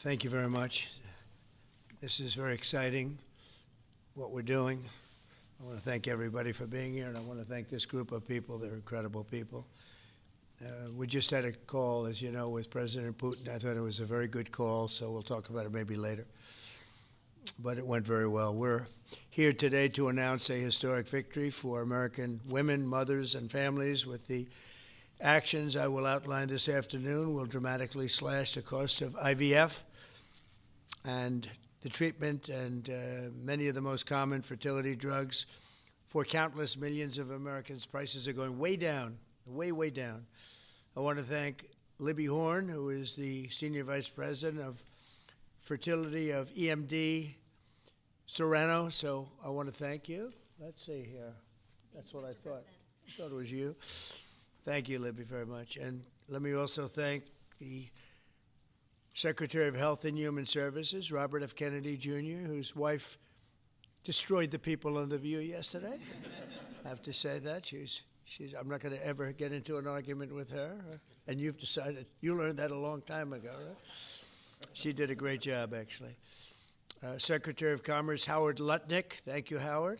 Thank you very much. This is very exciting, what we're doing. I want to thank everybody for being here, and I want to thank this group of people. They're incredible people. We just had a call, as you know, with President Putin. I thought it was a very good call, so we'll talk about it maybe later. But it went very well. We're here today to announce a historic victory for American women, mothers, and families. With the actions I will outline this afternoon will dramatically slash the cost of IVF and the treatment and many of the most common fertility drugs for countless millions of Americans. Prices are going way down, way, way down. I want to thank Libby Horn, who is the Senior Vice President of Fertility of EMD Serrano. So I want to thank you. Let's see here. That's what I thought. I thought it was you. Thank you, Libby, very much. And let me also thank the Secretary of Health and Human Services, Robert F. Kennedy, Jr., whose wife destroyed the people on The View yesterday. I have to say that. I'm not going to ever get into an argument with her. And you've decided, you learned that a long time ago, right? She did a great job, actually. Secretary of Commerce, Howard Lutnick. Thank you, Howard.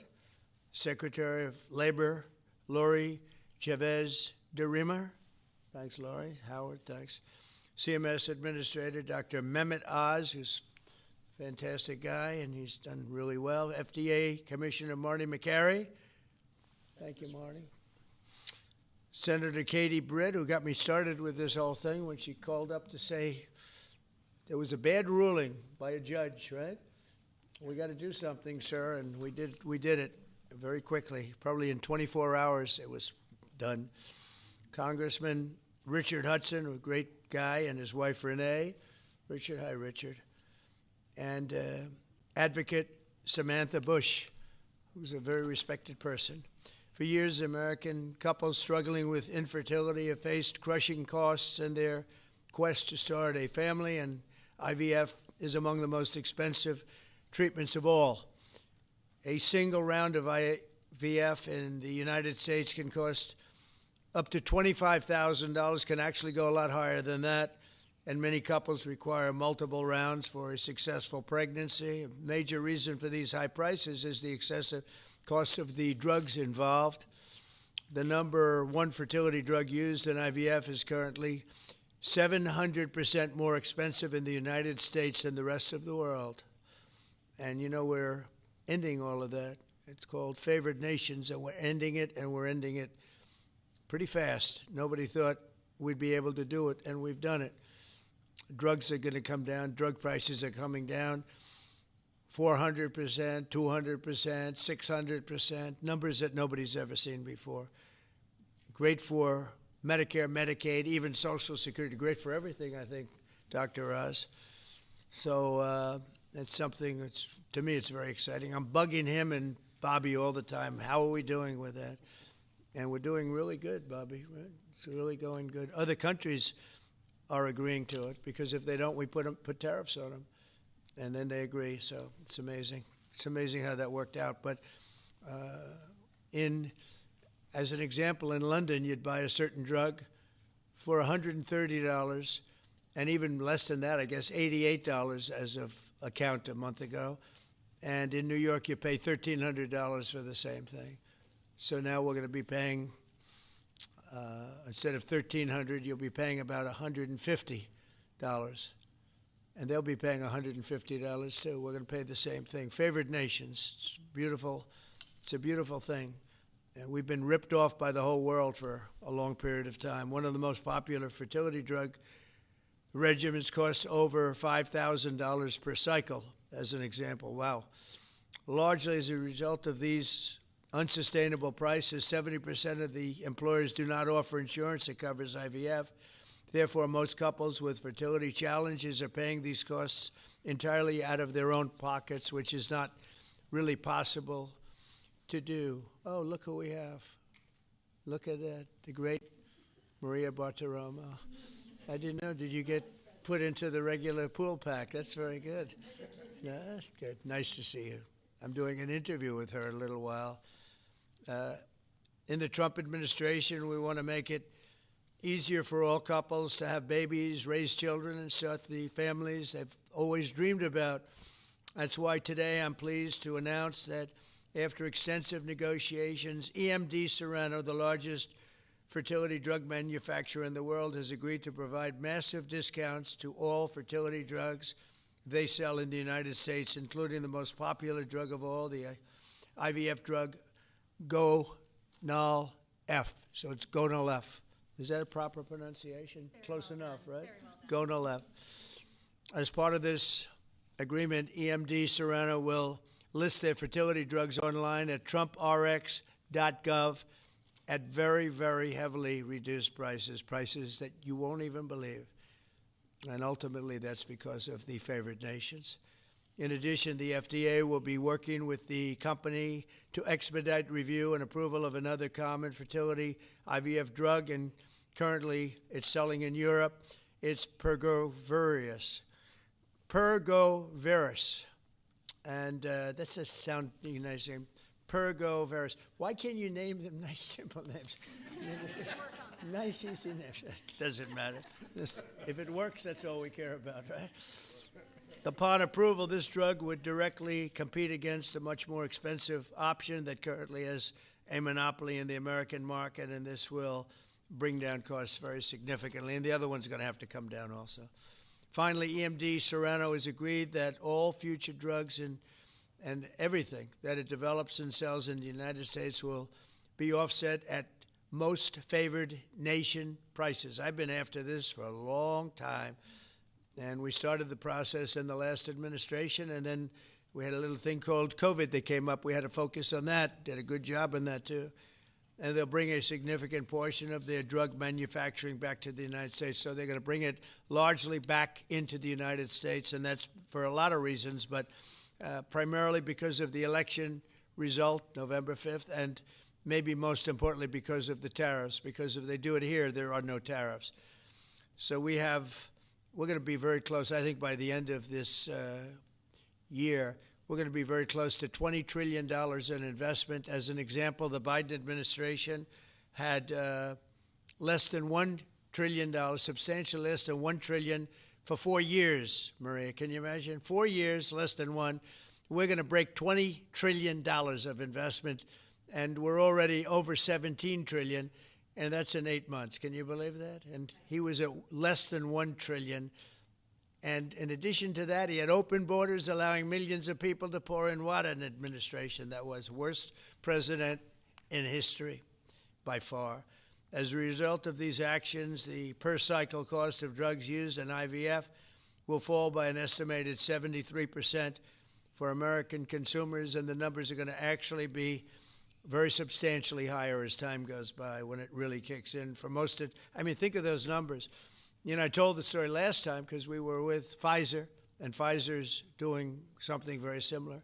Secretary of Labor, Lori Chavez de Rima. Thanks, Lori. Howard, thanks. CMS Administrator, Dr. Mehmet Oz, who's a fantastic guy, and he's done really well. FDA Commissioner Marty McCary. Thank you, Marty. Senator Katie Britt, who got me started with this whole thing when she called up to say there was a bad ruling by a judge, right? We got to do something, sir, and we did it very quickly. Probably in 24 hours it was done. Congressman Richard Hudson, a great guy, and his wife Renee. Richard, hi, Richard. And Advocate Samantha Bush, who's a very respected person. For years, American couples struggling with infertility have faced crushing costs in their quest to start a family, and IVF is among the most expensive treatments of all. A single round of IVF in the United States can cost up to $25,000, can actually go a lot higher than that, and many couples require multiple rounds for a successful pregnancy. A major reason for these high prices is the excessive cost of the drugs involved. The number one fertility drug used in IVF is currently 700% more expensive in the United States than the rest of the world. And you know, we're ending all of that. It's called favored nations, and we're ending it, and we're ending it pretty fast. Nobody thought we'd be able to do it, and we've done it. Drugs are going to come down. Drug prices are coming down 400%, 200%, 600%, numbers that nobody's ever seen before. Great for Medicare, Medicaid, even Social Security. Great for everything, I think, Dr. Oz. So it's something that's, to me, it's very exciting. I'm bugging him and Bobby all the time. How are we doing with that? And we're doing really good, Bobby. Right? It's really going good. Other countries are agreeing to it because if they don't, we put tariffs on them, and then they agree. So it's amazing. It's amazing how that worked out. But as an example, in London, you'd buy a certain drug for $130, and even less than that, I guess, $88 as of a count a month ago. And in New York, you pay $1,300 for the same thing. So now we're going to be paying, instead of $1,300, you'll be paying about $150. And they'll be paying $150 too. We're going to pay the same thing. Favored nations. It's beautiful. It's a beautiful thing. And we've been ripped off by the whole world for a long period of time. One of the most popular fertility drug regimens costs over $5,000 per cycle, as an example. Wow. Largely as a result of these unsustainable prices, 70% of the employers do not offer insurance that covers IVF. Therefore, most couples with fertility challenges are paying these costs entirely out of their own pockets, which is not really possible to do. Oh, look who we have. Look at that, the great Maria Bartiromo. I didn't know, did you get put into the regular pool pack? That's very good. Yeah, that's good. Nice to see you. I'm doing an interview with her in a little while. In the Trump administration, we want to make it easier for all couples to have babies, raise children, and start the families they've always dreamed about. That's why today I'm pleased to announce that after extensive negotiations, EMD Serrano, the largest fertility drug manufacturer in the world, has agreed to provide massive discounts to all fertility drugs they sell in the United States, including the most popular drug of all, the IVF drug Gonal-f. So it's Gonal-f. Is that a proper pronunciation? Very Close well enough, done. right? Very well done. Gonal-f. As part of this agreement, EMD Serrano will list their fertility drugs online at trumprx.gov at very, very heavily reduced prices, prices that you won't even believe. And ultimately, that's because of the favored nations. In addition, the FDA will be working with the company to expedite review and approval of another common fertility IVF drug, and currently it's selling in Europe. It's Pergoveris. And that's a sounding nice name. Pergoveris. Why can't you name them nice, simple names? Nice, easy names. Doesn't matter. If it works, that's all we care about, right? Upon approval, this drug would directly compete against a much more expensive option that currently has a monopoly in the American market, and this will bring down costs very significantly. And the other one's going to have to come down also. Finally, EMD Serrano has agreed that all future drugs and everything that it develops and sells in the United States will be offset at most favored nation prices. I've been after this for a long time, and we started the process in the last administration, and then we had a little thing called COVID that came up. We had to focus on that, did a good job on that too. And they'll bring a significant portion of their drug manufacturing back to the United States. So they're going to bring it largely back into the United States, and that's for a lot of reasons, but primarily because of the election result, November 5th, and maybe most importantly because of the tariffs, because if they do it here, there are no tariffs. So we're going to be very close, I think by the end of this year, we're going to be very close to $20 trillion in investment. As an example, the Biden administration had less than $1 trillion, substantially less than $1 trillion for 4 years, Maria. Can you imagine? 4 years, less than one. We're going to break $20 trillion of investment, and we're already over $17 trillion, and that's in 8 months. Can you believe that? And he was at less than $1 trillion. And in addition to that, he had open borders, allowing millions of people to pour in. What an administration that was. Worst president in history, by far. As a result of these actions, the per-cycle cost of drugs used in IVF will fall by an estimated 73% for American consumers, and the numbers are going to actually be very substantially higher as time goes by when it really kicks in. For most of, I mean, think of those numbers. You know, I told the story last time because we were with Pfizer, and Pfizer's doing something very similar.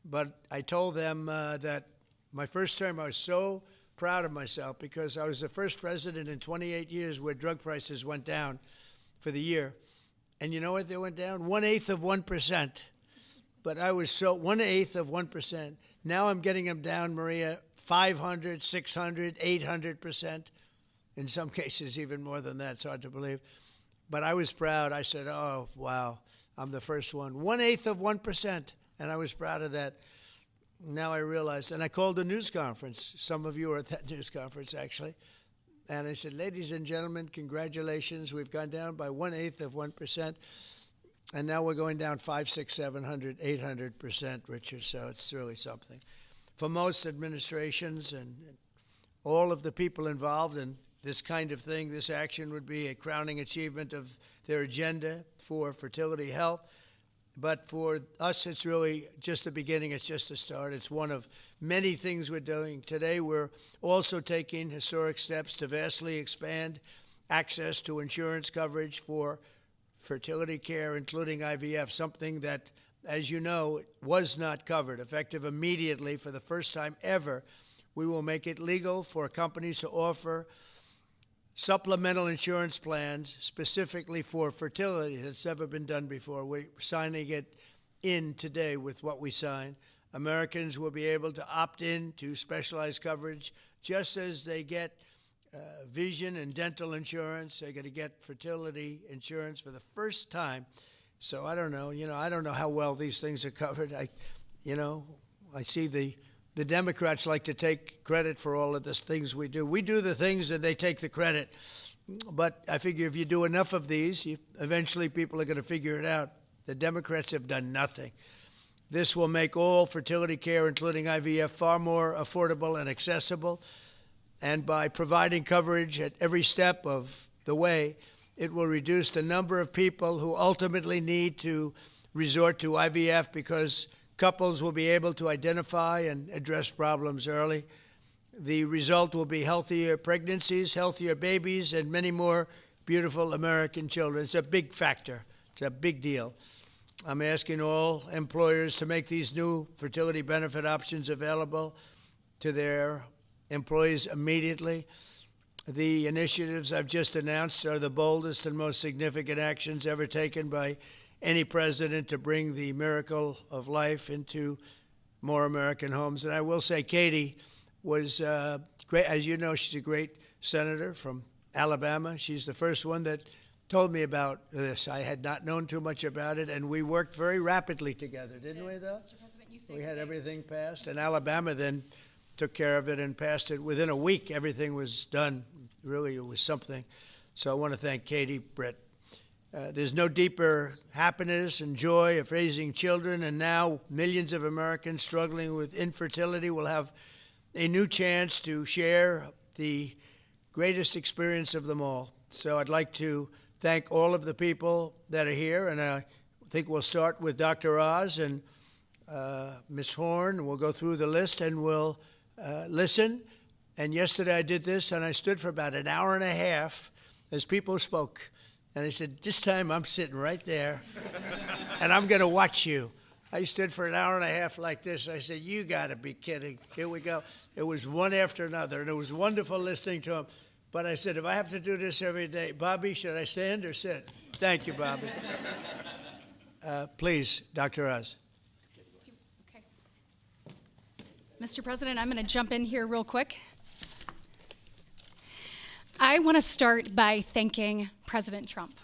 But I told them that my first term, I was so proud of myself because I was the first president in 28 years where drug prices went down for the year. And you know what they went down? 1/8 of 1%. But I was so 1/8 of 1%. Now I'm getting them down, Maria, 500, 600, 800%. In some cases, even more than that. It's hard to believe. But I was proud. I said, oh, wow, I'm the first one. 1/8 of 1%. And I was proud of that. Now I realized, and I called a news conference. Some of you were at that news conference, actually. And I said, ladies and gentlemen, congratulations. We've gone down by 1/8 of 1%. And now we're going down 500, 600, 700, 800%, Richard. So it's really something. For most administrations and all of the people involved in this kind of thing, this action would be a crowning achievement of their agenda for fertility health. But for us, it's really just the beginning. It's just the start. It's one of many things we're doing. Today, we're also taking historic steps to vastly expand access to insurance coverage for fertility care, including IVF, something that, as you know, was not covered. Effective immediately, for the first time ever, we will make it legal for companies to offer supplemental insurance plans specifically for fertility. That's never been done before. We're signing it in today with what we sign. Americans will be able to opt in to specialized coverage just as they get vision and dental insurance. They're going to get fertility insurance for the first time. So I don't know. I don't know how well these things are covered. I see the Democrats like to take credit for all of the things we do. We do the things and they take the credit. But I figure if you do enough of these, eventually people are going to figure it out. The Democrats have done nothing. This will make all fertility care, including IVF, far more affordable and accessible. And by providing coverage at every step of the way, it will reduce the number of people who ultimately need to resort to IVF because couples will be able to identify and address problems early. The result will be healthier pregnancies, healthier babies, and many more beautiful American children. It's a big factor. It's a big deal. I'm asking all employers to make these new fertility benefit options available to their employees immediately. The initiatives I've just announced are the boldest and most significant actions ever taken by any president to bring the miracle of life into more American homes. And I will say Katie was great. As you know, she's a great senator from Alabama. She's the first one that told me about this. I had not known too much about it, and we worked very rapidly together, didn't we, though? Mr. President, you saved We had the day. everything passed, and Alabama then took care of it and passed it. Within a week, everything was done. Really, it was something. So I want to thank Katie, Britt. There's no deeper happiness and joy of raising children, and now millions of Americans struggling with infertility will have a new chance to share the greatest experience of them all. So I'd like to thank all of the people that are here, and I think we'll start with Dr. Oz and Ms. Horn. We'll go through the list and we'll listen. And yesterday I did this, and I stood for about an hour and a half as people spoke. And I said, this time I'm sitting right there, and I'm going to watch you. I stood for an hour and a half like this. I said, you got to be kidding. Here we go. It was one after another, and it was wonderful listening to them. But I said, if I have to do this every day, Bobby, should I stand or sit? Thank you, Bobby. Please, Dr. Oz. Okay. Mr. President, I'm going to jump in here real quick. I want to start by thanking President Trump.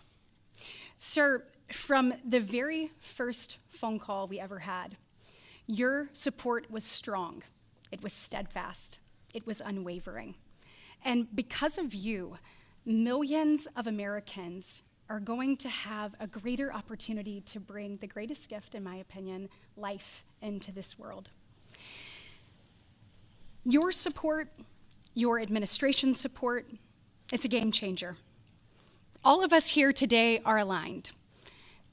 Sir, from the very first phone call we ever had, your support was strong. It was steadfast. It was unwavering. And because of you, millions of Americans are going to have a greater opportunity to bring the greatest gift, in my opinion, life into this world. Your support, your administration's support, it's a game changer. All of us here today are aligned.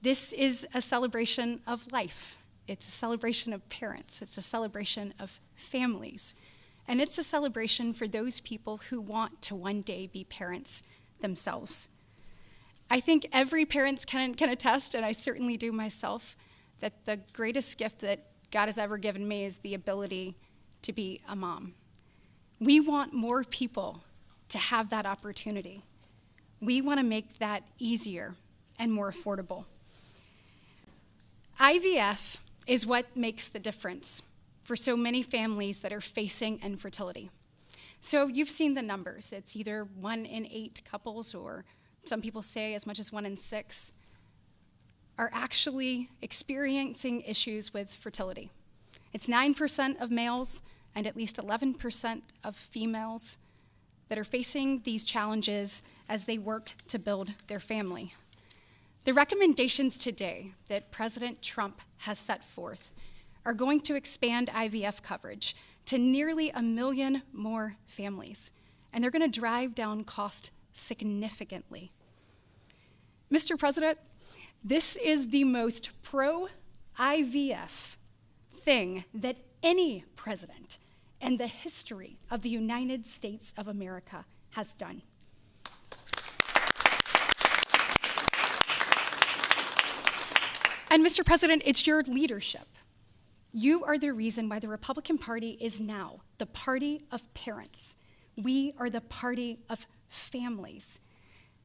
This is a celebration of life. It's a celebration of parents. It's a celebration of families. And it's a celebration for those people who want to one day be parents themselves. I think every parent can attest, and I certainly do myself, that the greatest gift that God has ever given me is the ability to be a mom. We want more people to have that opportunity. We want to make that easier and more affordable. IVF is what makes the difference for so many families that are facing infertility. So you've seen the numbers. It's either 1 in 8 couples, or some people say as much as 1 in 6, are actually experiencing issues with fertility. It's 9% of males and at least 11% of females that are facing these challenges as they work to build their family. The recommendations today that President Trump has set forth are going to expand IVF coverage to nearly 1 million more families, and they're going to drive down cost significantly. Mr. President, this is the most pro-IVF thing that any president in the history of the United States of America has done. And Mr. President, it's your leadership. You are the reason why the Republican Party is now the party of parents. We are the party of families.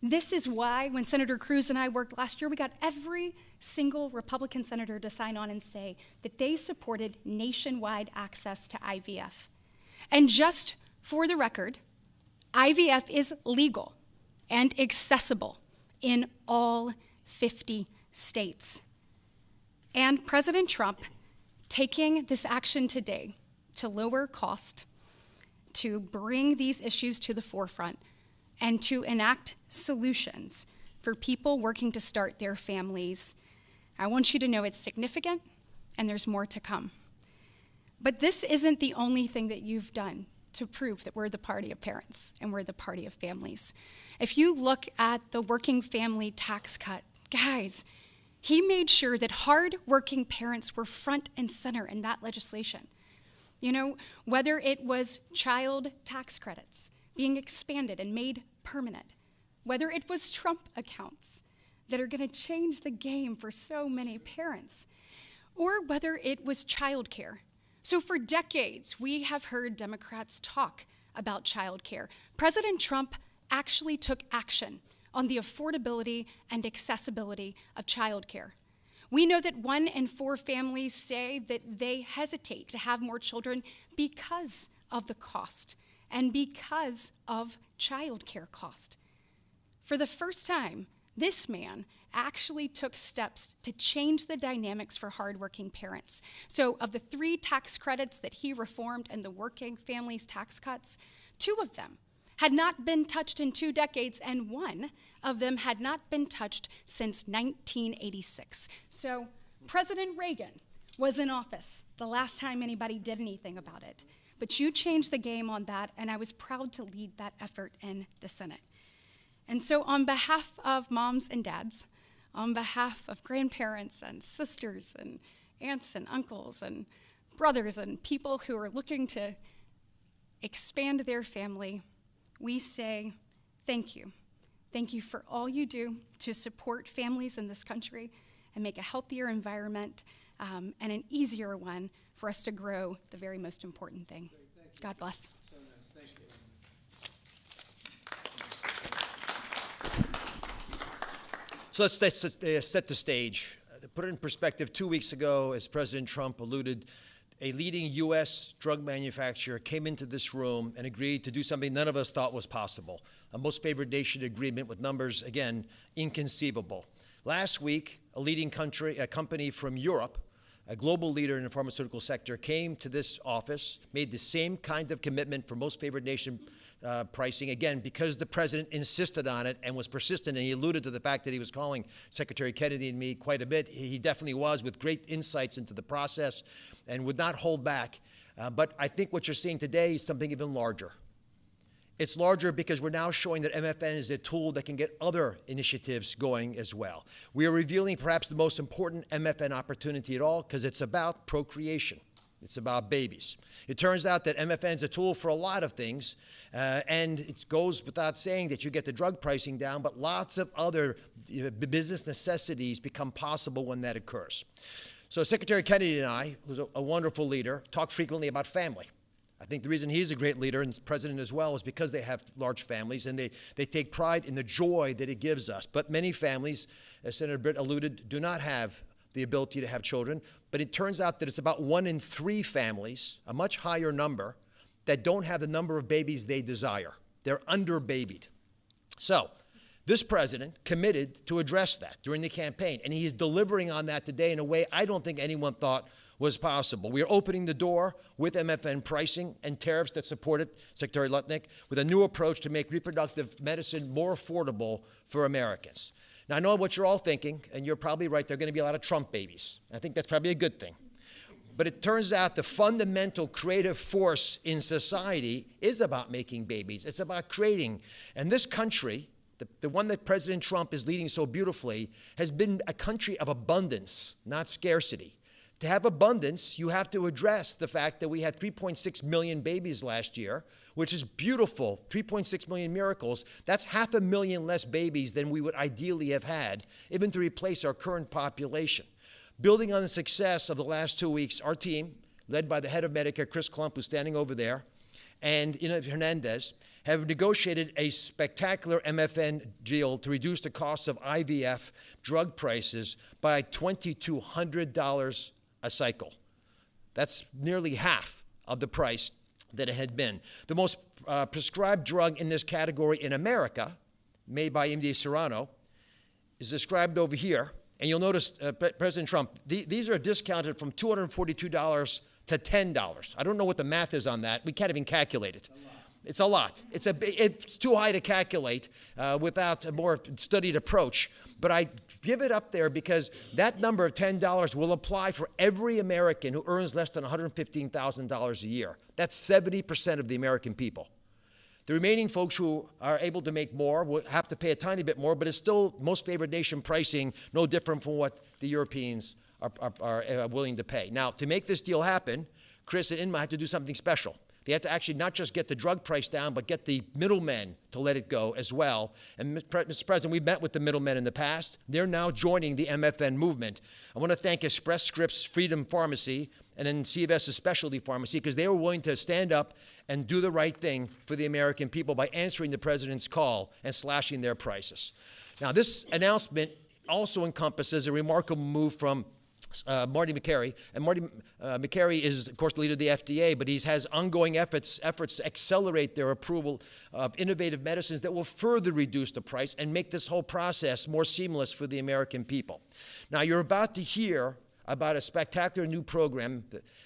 This is why when Senator Cruz and I worked last year, we got every single Republican senator to sign on and say that they supported nationwide access to IVF. And just for the record, IVF is legal and accessible in all 50 states. And President Trump taking this action today to lower cost, to bring these issues to the forefront, and to enact solutions for people working to start their families, I want you to know it's significant and there's more to come. But this isn't the only thing that you've done to prove that we're the party of parents and we're the party of families. If you look at the working family tax cut, guys, he made sure that hard-working parents were front and center in that legislation. You know, whether it was child tax credits being expanded and made permanent, whether it was Trump accounts that are going to change the game for so many parents, or whether it was childcare. So for decades, we have heard Democrats talk about childcare. President Trump actually took action on the affordability and accessibility of childcare. We know that 1 in 4 families say that they hesitate to have more children because of the cost and because of childcare cost. For the first time, this man actually took steps to change the dynamics for hardworking parents. So of the 3 tax credits that he reformed and the working families tax cuts, 2 of them had not been touched in 2 decades, and 1 of them had not been touched since 1986. So President Reagan was in office the last time anybody did anything about it. But you changed the game on that, and I was proud to lead that effort in the Senate. And so on behalf of moms and dads, on behalf of grandparents and sisters and aunts and uncles and brothers and people who are looking to expand their family, we say thank you. Thank you for all you do to support families in this country and make a healthier environment and an easier one for us to grow the very most important thing. God bless. So nice. Thank you. So let's set the stage. To put it in perspective, 2 weeks ago, as President Trump alluded, a leading U.S. drug manufacturer came into this room and agreed to do something none of us thought was possible. A most favored nation agreement with numbers, again, inconceivable. Last week, a company from Europe, a global leader in the pharmaceutical sector, came to this office, made the same kind of commitment for most favored nation pricing, again, because the president insisted on it and was persistent, and he alluded to the fact that he was calling Secretary Kennedy and me quite a bit. He definitely was, with great insights into the process and would not hold back. But I think what you're seeing today is something even larger. It's larger because we're now showing that MFN is a tool that can get other initiatives going as well. We are revealing perhaps the most important MFN opportunity at all because it's about procreation. It's about babies. It turns out that MFN is a tool for a lot of things, and it goes without saying that you get the drug pricing down, but lots of other business necessities become possible when that occurs. So Secretary Kennedy and I, who's a wonderful leader, talk frequently about family. I think the reason he's a great leader, and president as well, is because they have large families and they take pride in the joy that it gives us. But many families, as Senator Britt alluded, do not have the ability to have children. But it turns out that it's about 1 in 3 families, a much higher number, that don't have the number of babies they desire. They're under-babied. So this president committed to address that during the campaign, and he is delivering on that today in a way I don't think anyone thought was possible. We are opening the door with MFN pricing and tariffs that support it, Secretary Lutnick, with a new approach to make reproductive medicine more affordable for Americans. Now, I know what you're all thinking, and you're probably right. There are going to be a lot of Trump babies. I think that's probably a good thing. But it turns out the fundamental creative force in society is about making babies. It's about creating. And this country, the one that President Trump is leading so beautifully, has been a country of abundance, not scarcity. To have abundance, you have to address the fact that we had 3.6 million babies last year, which is beautiful, 3.6 million miracles. That's 500,000 less babies than we would ideally have had, even to replace our current population. Building on the success of the last 2 weeks, our team, led by the head of Medicare, Chris Klump, who's standing over there, and Ina Hernandez, have negotiated a spectacular MFN deal to reduce the cost of IVF drug prices by $2,200 a cycle. That's nearly half of the price than it had been. The most prescribed drug in this category in America, made by MD Serrano, is described over here. And you'll notice, President Trump, these are discounted from $242 to $10. I don't know what the math is on that. We can't even calculate it. It's a lot. It's too high to calculate without a more studied approach. But I give it up there because that number of $10 will apply for every American who earns less than $115,000 a year. That's 70% of the American people. The remaining folks who are able to make more will have to pay a tiny bit more, but it's still most favored nation pricing, no different from what the Europeans are willing to pay. Now, to make this deal happen, Chris and Inma had to do something special. They had to actually not just get the drug price down, but get the middlemen to let it go as well. And Mr. President, we've met with the middlemen in the past. They're now joining the MFN movement. I want to thank Express Scripts Freedom Pharmacy and then CVS's Specialty Pharmacy because they were willing to stand up and do the right thing for the American people by answering the president's call and slashing their prices. Now, this announcement also encompasses a remarkable move from Marty Makary. And Marty Makary is, of course, the leader of the FDA, but he has ongoing efforts to accelerate their approval of innovative medicines that will further reduce the price and make this whole process more seamless for the American people. Now, you're about to hear about a spectacular new program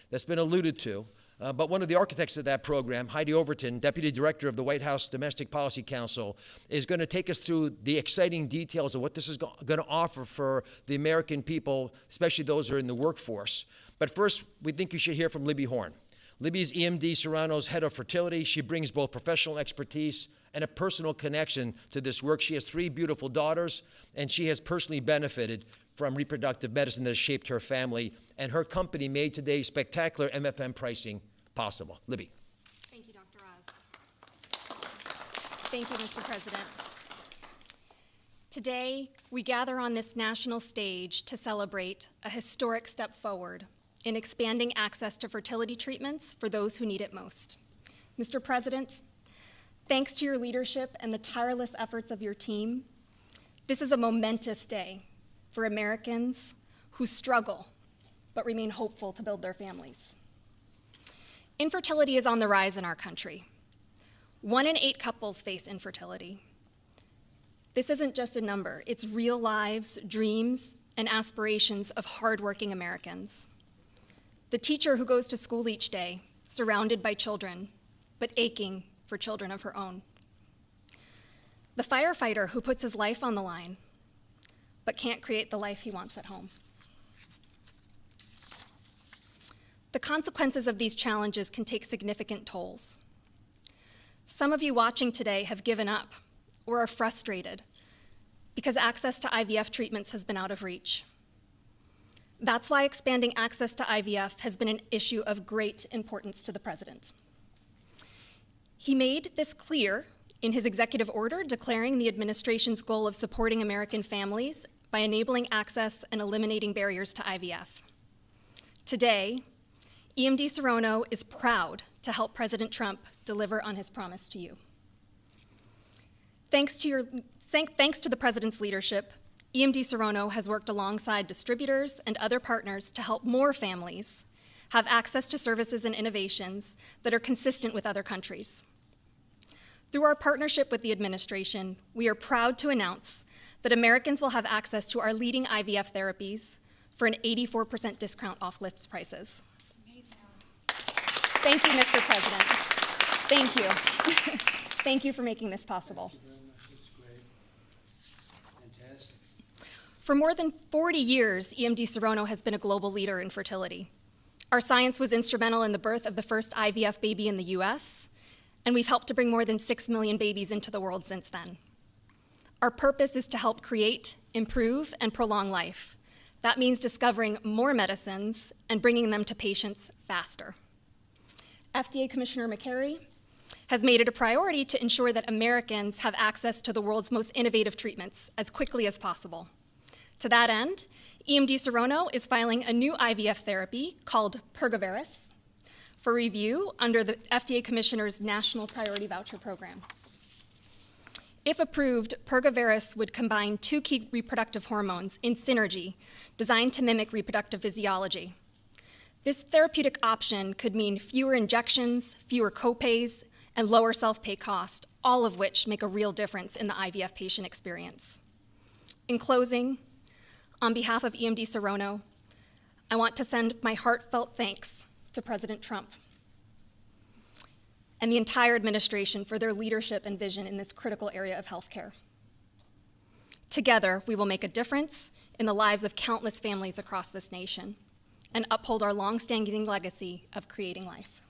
that's been alluded to, but one of the architects of that program, Heidi Overton, Deputy Director of the White House Domestic Policy Council, is going to take us through the exciting details of what this is going to offer for the American people, especially those who are in the workforce. But first, we think you should hear from Libby Horn. Libby is EMD Serrano's head of fertility. She brings both professional expertise and a personal connection to this work. She has 3 beautiful daughters, and she has personally benefited from reproductive medicine that has shaped her family, and her company made today's spectacular MFM pricing possible. Libby. Thank you, Dr. Oz. Thank you, Mr. President. Today, we gather on this national stage to celebrate a historic step forward in expanding access to fertility treatments for those who need it most. Mr. President, thanks to your leadership and the tireless efforts of your team, this is a momentous day for Americans who struggle but remain hopeful to build their families. Infertility is on the rise in our country. 1 in 8 couples face infertility. This isn't just a number, it's real lives, dreams, and aspirations of hardworking Americans. The teacher who goes to school each day, surrounded by children, but aching for children of her own. The firefighter who puts his life on the line, but can't create the life he wants at home. The consequences of these challenges can take significant tolls. Some of you watching today have given up or are frustrated because access to IVF treatments has been out of reach. That's why expanding access to IVF has been an issue of great importance to the president. He made this clear in his executive order declaring the administration's goal of supporting American families by enabling access and eliminating barriers to IVF. Today, EMD Serrano is proud to help President Trump deliver on his promise to you. Thanks to the president's leadership, EMD Serrano has worked alongside distributors and other partners to help more families have access to services and innovations that are consistent with other countries. Through our partnership with the administration, we are proud to announce that Americans will have access to our leading IVF therapies for an 84% discount off list prices. That's amazing. Thank you, Mr. President. Thank you. Thank you for making this possible. Thank you very much. That's great. Fantastic. For more than 40 years, EMD Serrano has been a global leader in fertility. Our science was instrumental in the birth of the first IVF baby in the US, and we've helped to bring more than 6 million babies into the world since then. Our purpose is to help create, improve, and prolong life. That means discovering more medicines and bringing them to patients faster. FDA Commissioner Makary has made it a priority to ensure that Americans have access to the world's most innovative treatments as quickly as possible. To that end, EMD Serrano is filing a new IVF therapy called Pergoveris for review under the FDA Commissioner's National Priority Voucher Program. If approved, Pergoveris would combine 2 key reproductive hormones in synergy designed to mimic reproductive physiology. This therapeutic option could mean fewer injections, fewer copays, and lower self-pay cost, all of which make a real difference in the IVF patient experience. In closing, on behalf of EMD Serono, I want to send my heartfelt thanks to President Trump and the entire administration for their leadership and vision in this critical area of healthcare. Together, we will make a difference in the lives of countless families across this nation and uphold our long-standing legacy of creating life.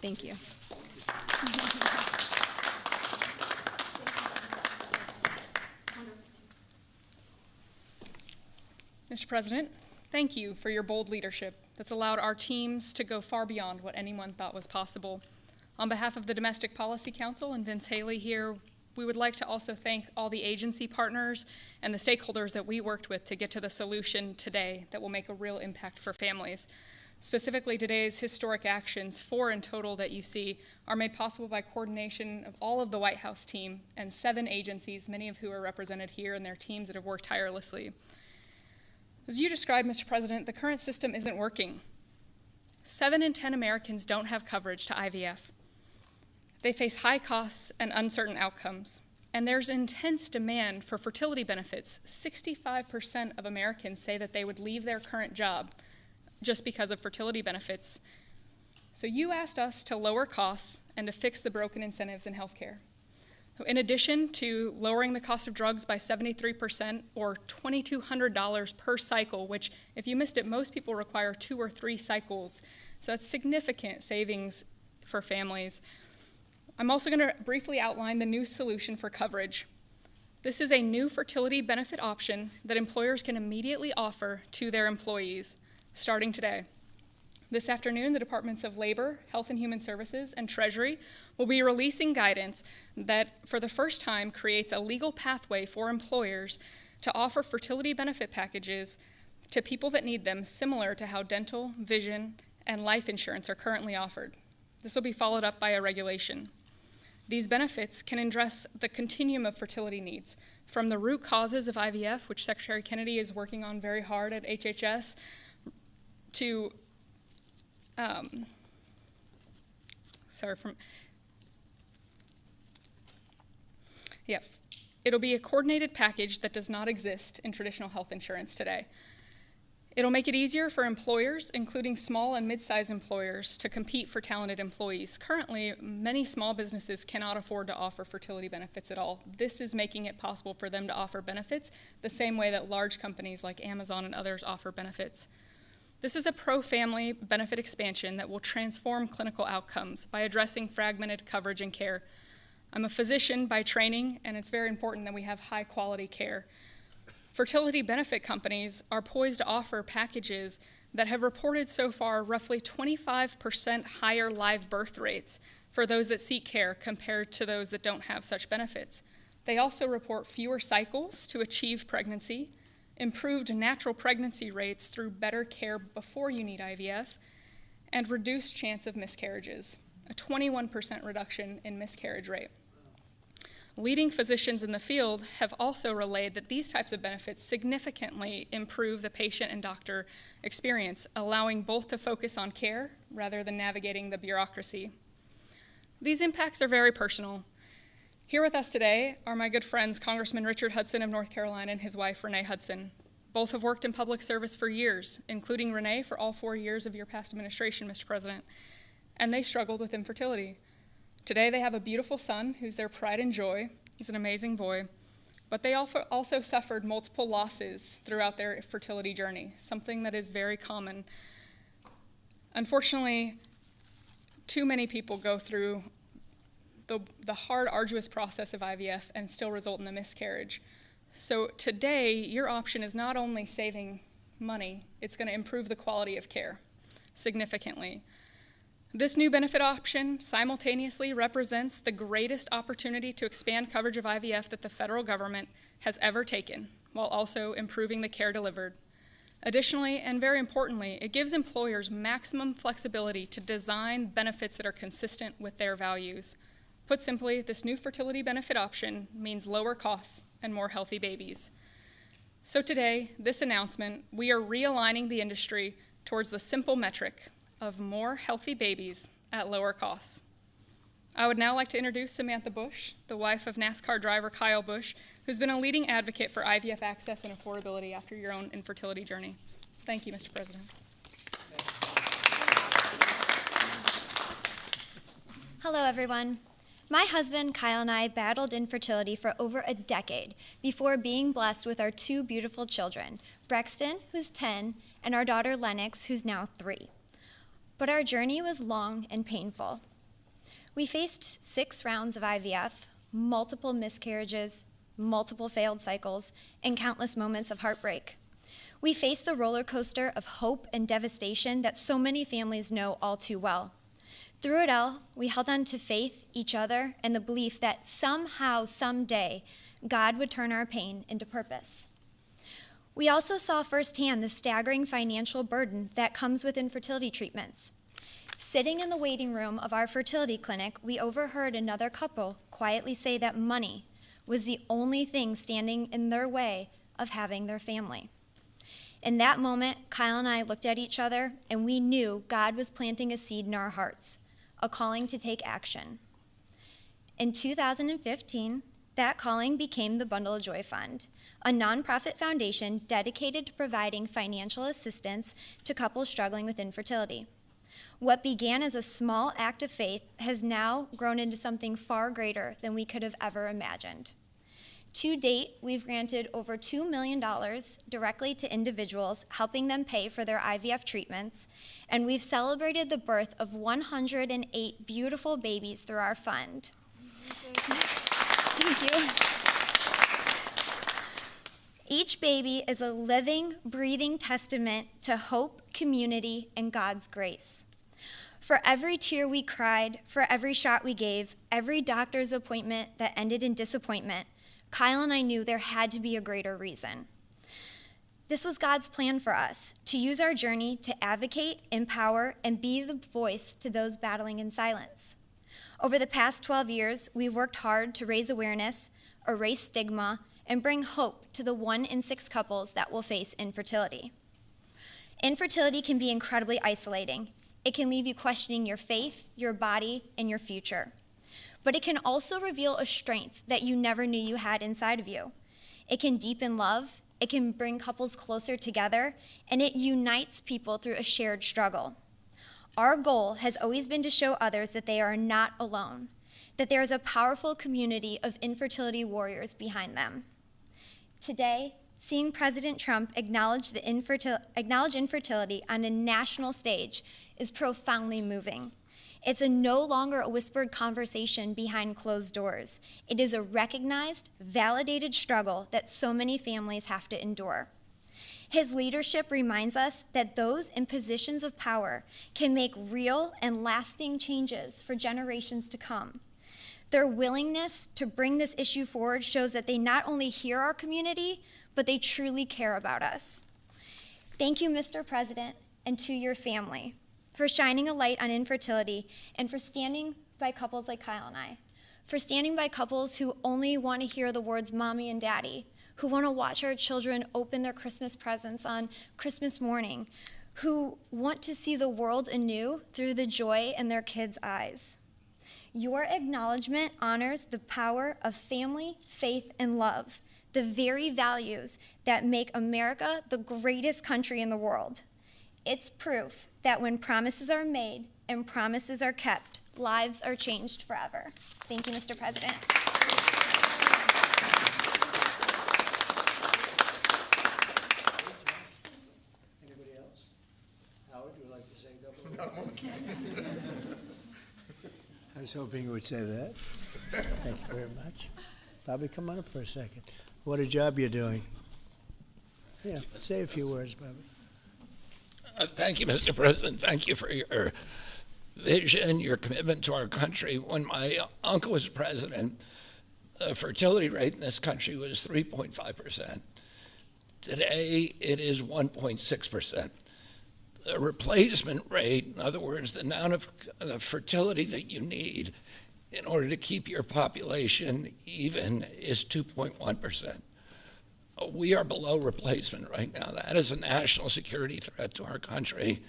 Thank you. Mr. President, thank you for your bold leadership that's allowed our teams to go far beyond what anyone thought was possible. On behalf of the Domestic Policy Council and Vince Haley here, we would like to also thank all the agency partners and the stakeholders that we worked with to get to the solution today that will make a real impact for families. Specifically, today's historic actions, 4 in total that you see, are made possible by coordination of all of the White House team and 7 agencies, many of who are represented here, and their teams that have worked tirelessly. As you described, Mr. President, the current system isn't working. 7 in 10 Americans don't have coverage to IVF. They face high costs and uncertain outcomes. And there's intense demand for fertility benefits. 65% of Americans say that they would leave their current job just because of fertility benefits. So you asked us to lower costs and to fix the broken incentives in healthcare. In addition to lowering the cost of drugs by 73% or $2,200 per cycle, which if you missed it, most people require 2 or 3 cycles. So that's significant savings for families. I'm also going to briefly outline the new solution for coverage. This is a new fertility benefit option that employers can immediately offer to their employees starting today. This afternoon, the Departments of Labor, Health and Human Services, and Treasury will be releasing guidance that, for the first time, creates a legal pathway for employers to offer fertility benefit packages to people that need them, similar to how dental, vision, and life insurance are currently offered. This will be followed up by a regulation. These benefits can address the continuum of fertility needs, from the root causes of IVF, which Secretary Kennedy is working on very hard at HHS, to it'll be a coordinated package that does not exist in traditional health insurance today. It'll make it easier for employers, including small and mid-sized employers, to compete for talented employees. Currently, many small businesses cannot afford to offer fertility benefits at all. This is making it possible for them to offer benefits the same way that large companies like Amazon and others offer benefits. This is a pro-family benefit expansion that will transform clinical outcomes by addressing fragmented coverage and care. I'm a physician by training, and it's very important that we have high-quality care. Fertility benefit companies are poised to offer packages that have reported so far roughly 25% higher live birth rates for those that seek care compared to those that don't have such benefits. They also report fewer cycles to achieve pregnancy, improved natural pregnancy rates through better care before you need IVF, and reduced chance of miscarriages, a 21% reduction in miscarriage rate. Leading physicians in the field have also relayed that these types of benefits significantly improve the patient and doctor experience, allowing both to focus on care rather than navigating the bureaucracy. These impacts are very personal. Here with us today are my good friends, Congressman Richard Hudson of North Carolina and his wife, Renee Hudson. Both have worked in public service for years, including Renee for all 4 years of your past administration, Mr. President, and they struggled with infertility. Today they have a beautiful son who's their pride and joy. He's an amazing boy. But they also suffered multiple losses throughout their fertility journey, something that is very common. Unfortunately, too many people go through the hard, arduous process of IVF and still result in a miscarriage. So today, your option is not only saving money, it's going to improve the quality of care significantly. This new benefit option simultaneously represents the greatest opportunity to expand coverage of IVF that the federal government has ever taken, while also improving the care delivered. Additionally, and very importantly, it gives employers maximum flexibility to design benefits that are consistent with their values. Put simply, this new fertility benefit option means lower costs and more healthy babies. So today, this announcement, we are realigning the industry towards the simple metric of more healthy babies at lower costs. I would now like to introduce Samantha Bush, the wife of NASCAR driver Kyle Busch, who's been a leading advocate for IVF access and affordability after your own infertility journey. Thank you, Mr. President. Hello, everyone. My husband, Kyle, and I battled infertility for over a decade before being blessed with our two beautiful children, Brexton, who's 10, and our daughter, Lennox, who's now 3. But our journey was long and painful. We faced 6 rounds of IVF, multiple miscarriages, multiple failed cycles, and countless moments of heartbreak. We faced the roller coaster of hope and devastation that so many families know all too well. Through it all, we held on to faith, each other, and the belief that somehow, someday, God would turn our pain into purpose. We also saw firsthand the staggering financial burden that comes with infertility treatments. Sitting in the waiting room of our fertility clinic, we overheard another couple quietly say that money was the only thing standing in their way of having their family. In that moment, Kyle and I looked at each other, and we knew God was planting a seed in our hearts, a calling to take action. In 2015, that calling became the Bundle of Joy Fund, a nonprofit foundation dedicated to providing financial assistance to couples struggling with infertility. What began as a small act of faith has now grown into something far greater than we could have ever imagined. To date, we've granted over $2 million directly to individuals, helping them pay for their IVF treatments, and we've celebrated the birth of 108 beautiful babies through our fund. Thank you. Each baby is a living, breathing testament to hope, community, and God's grace. For every tear we cried, for every shot we gave, every doctor's appointment that ended in disappointment, Kyle and I knew there had to be a greater reason. This was God's plan for us, to use our journey to advocate, empower, and be the voice to those battling in silence. Over the past 12 years, we've worked hard to raise awareness, erase stigma, and bring hope to the 1 in 6 couples that will face infertility. Infertility can be incredibly isolating. It can leave you questioning your faith, your body, and your future. But it can also reveal a strength that you never knew you had inside of you. It can deepen love, it can bring couples closer together, and it unites people through a shared struggle. Our goal has always been to show others that they are not alone, that there is a powerful community of infertility warriors behind them. Today, seeing President Trump acknowledge infertility on a national stage is profoundly moving. It's no longer a whispered conversation behind closed doors. It is a recognized, validated struggle that so many families have to endure. His leadership reminds us that those in positions of power can make real and lasting changes for generations to come. Their willingness to bring this issue forward shows that they not only hear our community, but they truly care about us. Thank you, Mr. President, and to your family, for shining a light on infertility and for standing by couples like Kyle and I, for standing by couples who only want to hear the words mommy and daddy, who want to watch our children open their Christmas presents on Christmas morning, who want to see the world anew through the joy in their kids' eyes. Your acknowledgement honors the power of family, faith, and love, the very values that make America the greatest country in the world. It's proof that when promises are made and promises are kept, lives are changed forever. Thank you, Mr. President. Anybody else? Howard, would you like to say a couple of words? I was hoping you would say that. Thank you very much. Bobby, come on up for a second. What a job you're doing. Yeah, say a few words, Bobby. Thank you, Mr. President. Thank you for your vision, your commitment to our country. When my uncle was president, the fertility rate in this country was 3.5%. Today, it is 1.6%. The replacement rate, in other words, the amount of fertility that you need in order to keep your population even, is 2.1%. we are below replacement right now. That is a national security threat to our country.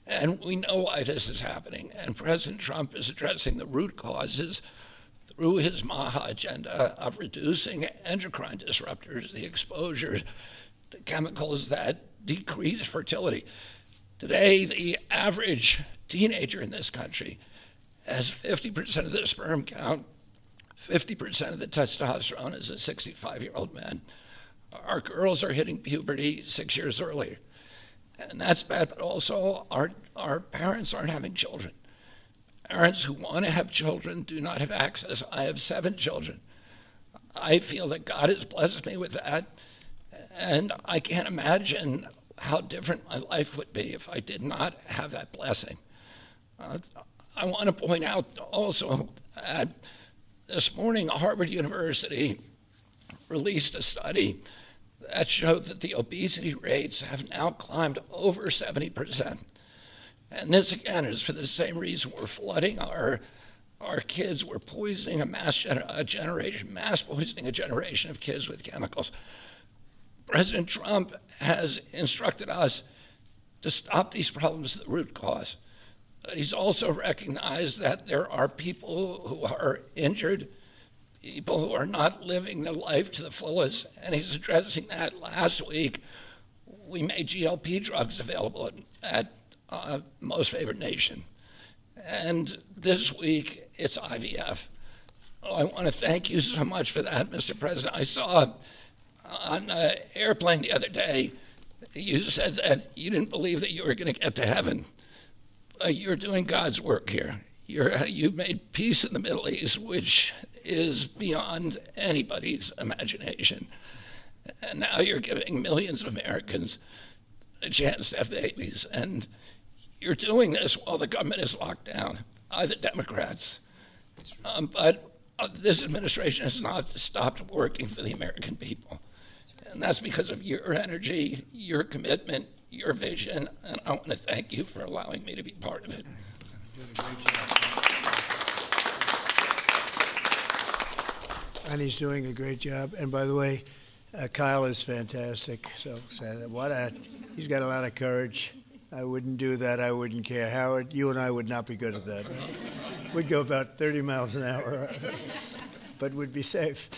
And we know why this is happening. And President Trump is addressing the root causes through his MAHA agenda of reducing endocrine disruptors, the exposure to chemicals that decrease fertility. Today, the average teenager in this country has 50% of the sperm count, 50% of the testosterone as a 65-year-old man. Our girls are hitting puberty 6 years earlier. And that's bad, but also our parents aren't having children. Parents who want to have children do not have access. I have 7 children. I feel that God has blessed me with that, and I can't imagine how different my life would be if I did not have that blessing. I want to point out also that this morning Harvard University released a study that showed that the obesity rates have now climbed over 70%. And this, again, is for the same reason we're flooding our kids. We're poisoning mass poisoning a generation of kids with chemicals. President Trump has instructed us to stop these problems at the root cause. But he's also recognized that there are people who are injured, people who are not living their life to the fullest, and he's addressing that. Last week, we made GLP drugs available at Most Favored Nation. And this week, it's IVF. Oh, I want to thank you so much for that, Mr. President. I saw on an airplane the other day, you said that you didn't believe that you were going to get to heaven. You're doing God's work here. You've made peace in the Middle East, which is beyond anybody's imagination. And now you're giving millions of Americans a chance to have babies. And you're doing this while the government is locked down by the Democrats. But this administration has not stopped working for the American people. And that's because of your energy, your commitment, your vision, and I want to thank you for allowing me to be part of it. You did a great job. And he's doing a great job. And by the way, Kyle is fantastic. So he's got a lot of courage. I wouldn't do that. I wouldn't care. Howard, you and I would not be good at that. We'd go about 30 miles an hour, but we'd be safe.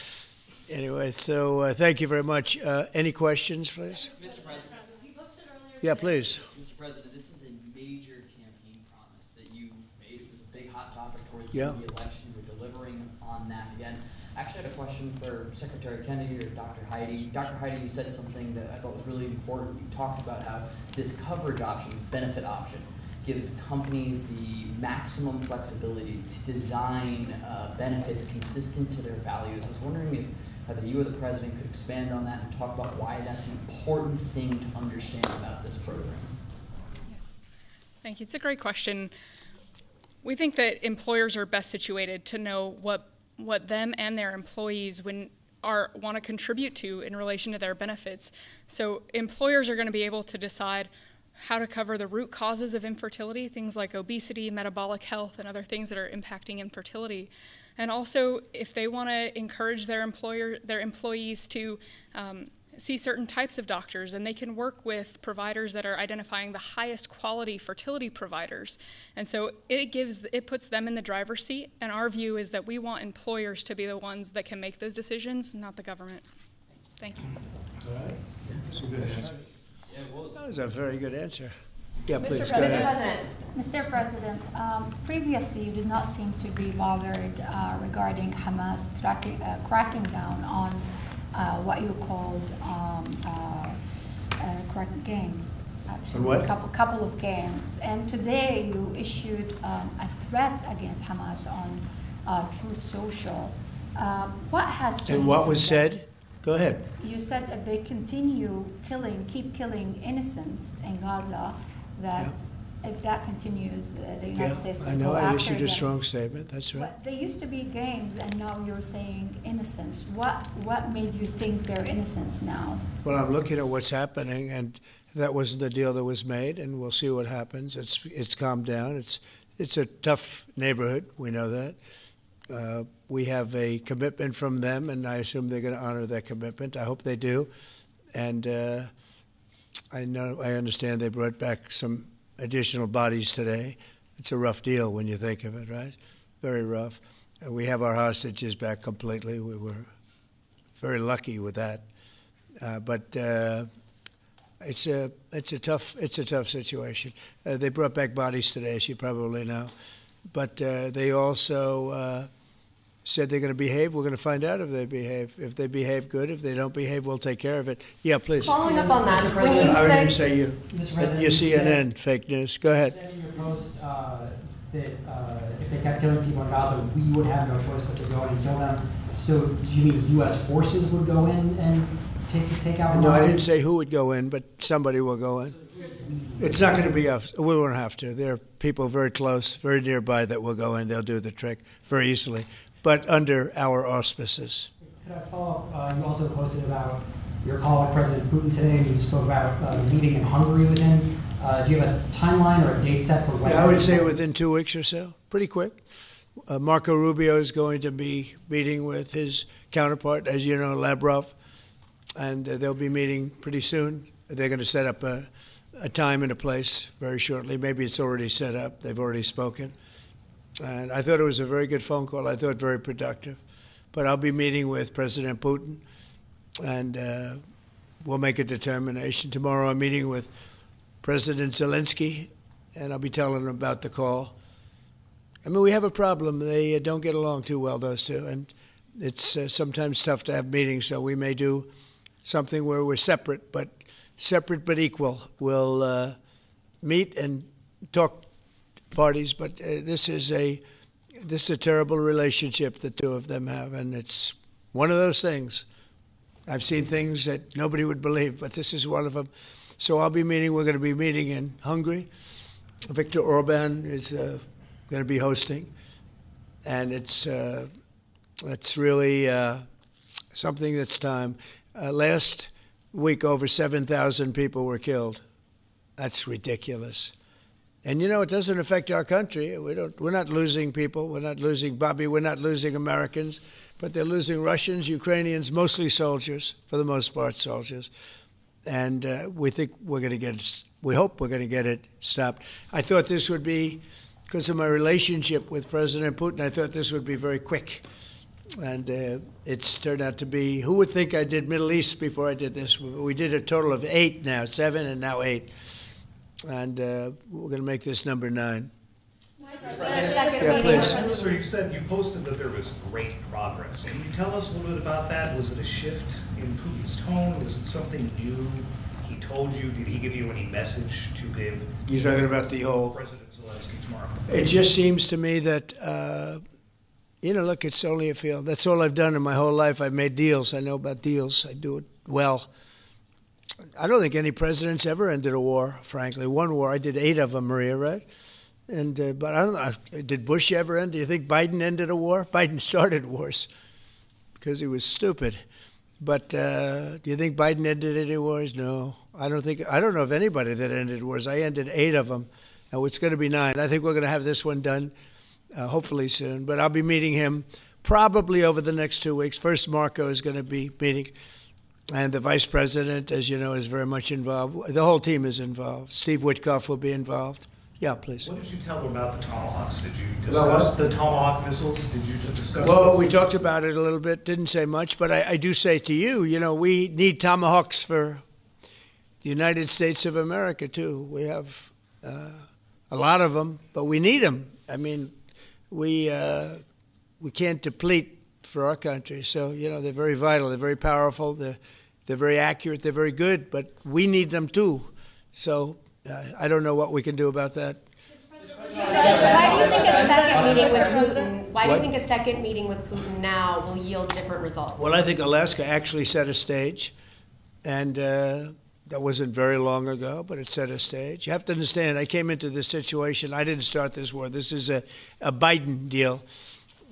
Anyway, so thank you very much. Any questions, please? Mr. President, you posted earlier. Yeah, please. Mr. President, this is a major campaign promise that you made. It was a big hot topic towards the end of the election. You're delivering on that again. I actually had a question for Secretary Kennedy or Dr. Heidi. Dr. Heidi, you said something that I thought was really important. You talked about how this coverage option, this benefit option, gives companies the maximum flexibility to design benefits consistent to their values. I was wondering if either you or the President could expand on that and talk about why that's an important thing to understand about this program. Yes. Thank you. It's a great question. We think that employers are best situated to know what them and their employees want to contribute to in relation to their benefits. So employers are going to be able to decide how to cover the root causes of infertility, things like obesity, metabolic health, and other things that are impacting infertility. And also, if they want to encourage their employees to see certain types of doctors, and they can work with providers that are identifying the highest quality fertility providers. And so it puts them in the driver's seat, and our view is that we want employers to be the ones that can make those decisions, not the government. Thank you. All right. That's a good answer. Yeah, it was. That was a very good answer. Yeah, please, go Mr. ahead. Mr. President, previously you did not seem to be bothered regarding Hamas cracking down on what you called gangs. Actually, what? Couple of gangs. And today you issued a threat against Hamas on Truth Social. What has changed? And what was since then? said? Go ahead. You said if they continue keep killing innocents in Gaza, that if that continues, the United States will I know go I after issued a them. strong statement. That's right. But they used to be gangs, and now you're saying innocents. What made you think they're innocents now? Well, I'm looking at what's happening, and that wasn't the deal that was made, and we'll see what happens. It's calmed down. It's a tough neighborhood. We know that. We have a commitment from them, and I assume they're going to honor that commitment. I hope they do. And I understand they brought back some additional bodies today. It's a rough deal when you think of it, right? Very rough. We have our hostages back completely. We were very lucky with that. But it's a tough situation. They brought back bodies today, as you probably know. But they also said they're going to behave. We're going to find out if they behave. If they behave good, if they don't behave, we'll take care of it. Yeah, please. Following up on that, when you I said... didn't say you. Your CNN, fake news. Go ahead. You said in your post that if they kept killing people in Gaza, we would have no choice but to go in and kill them. So do you mean U.S. forces would go in and take out Hamas? No, I didn't say who would go in, but somebody will go in. It's not going to be us. We won't have to. There are people very close, very nearby that will go in. They'll do the trick very easily, but under our auspices. Could I follow up? You also posted about your call with President Putin today, and you spoke about the meeting in Hungary with him. Do you have a timeline or a date set for when? Yeah, I would say within 2 weeks or so, pretty quick. Marco Rubio is going to be meeting with his counterpart, as you know, Lavrov, and they'll be meeting pretty soon. They're going to set up a time and a place very shortly. Maybe it's already set up. They've already spoken. And I thought it was a very good phone call. I thought very productive. But I'll be meeting with President Putin, and we'll make a determination. Tomorrow I'm meeting with President Zelensky, and I'll be telling him about the call. I mean, we have a problem. They don't get along too well, those two, and it's sometimes tough to have meetings, so we may do something where we're separate but equal. We'll meet and talk parties, but this is a terrible relationship the two of them have, and it's one of those things. I've seen things that nobody would believe, but this is one of them. So we're going to be meeting in Hungary. Viktor Orban is going to be hosting, and it's really something that's time. Last week, over 7,000 people were killed. That's ridiculous. And you know, it doesn't affect our country. We're not losing people. We're not losing Bobby. We're not losing Americans, but they're losing Russians, Ukrainians, mostly soldiers, for the most part, soldiers. And we hope we're going to get it stopped. I thought this would be, because of my relationship with President Putin, I thought this would be very quick. And it's turned out to be, who would think I did Middle East before I did this? We did a total of 8 now, 7 and now 8. And we're going to make this number 9. Yeah, please. Sir, you said you posted that there was great progress. Can you tell us a little bit about that? Was it a shift in Putin's tone? Was it something new he told you? Did he give you any message to give? You're talking about the whole President Zelensky tomorrow. It just seems to me that, look, it's only a field. That's all I've done in my whole life. I've made deals. I know about deals. I do it well. I don't think any president's ever ended a war, frankly. One war, I did 8 of them, Maria, right? And but I don't know, did Bush ever end? Do you think Biden ended a war? Biden started wars because he was stupid. But do you think Biden ended any wars? No. I don't know of anybody that ended wars. I ended 8 of them. Now it's going to be 9. I think we're going to have this one done hopefully soon. But I'll be meeting him probably over the next 2 weeks. First, Marco is going to be meeting. And the vice president, as you know, is very much involved. The whole team is involved. Steve Witkoff will be involved. Yeah, please. What did you tell them about the Tomahawks? Did you discuss the Tomahawk missiles? Did you discuss Well, we talked about it a little bit. Didn't say much. But I do say to you, we need Tomahawks for the United States of America, too. We have a lot of them, but we need them. I mean, we can't deplete for our country. So, they're very vital. They're very powerful. They're very accurate. They're very good. But we need them, too. So I don't know what we can do about that. Why do you think a second meeting with Putin? Why do you think a second meeting with Putin now will yield different results? Well, I think Alaska actually set a stage, and that wasn't very long ago, but it set a stage. You have to understand, I came into this situation. I didn't start this war. This is a Biden deal.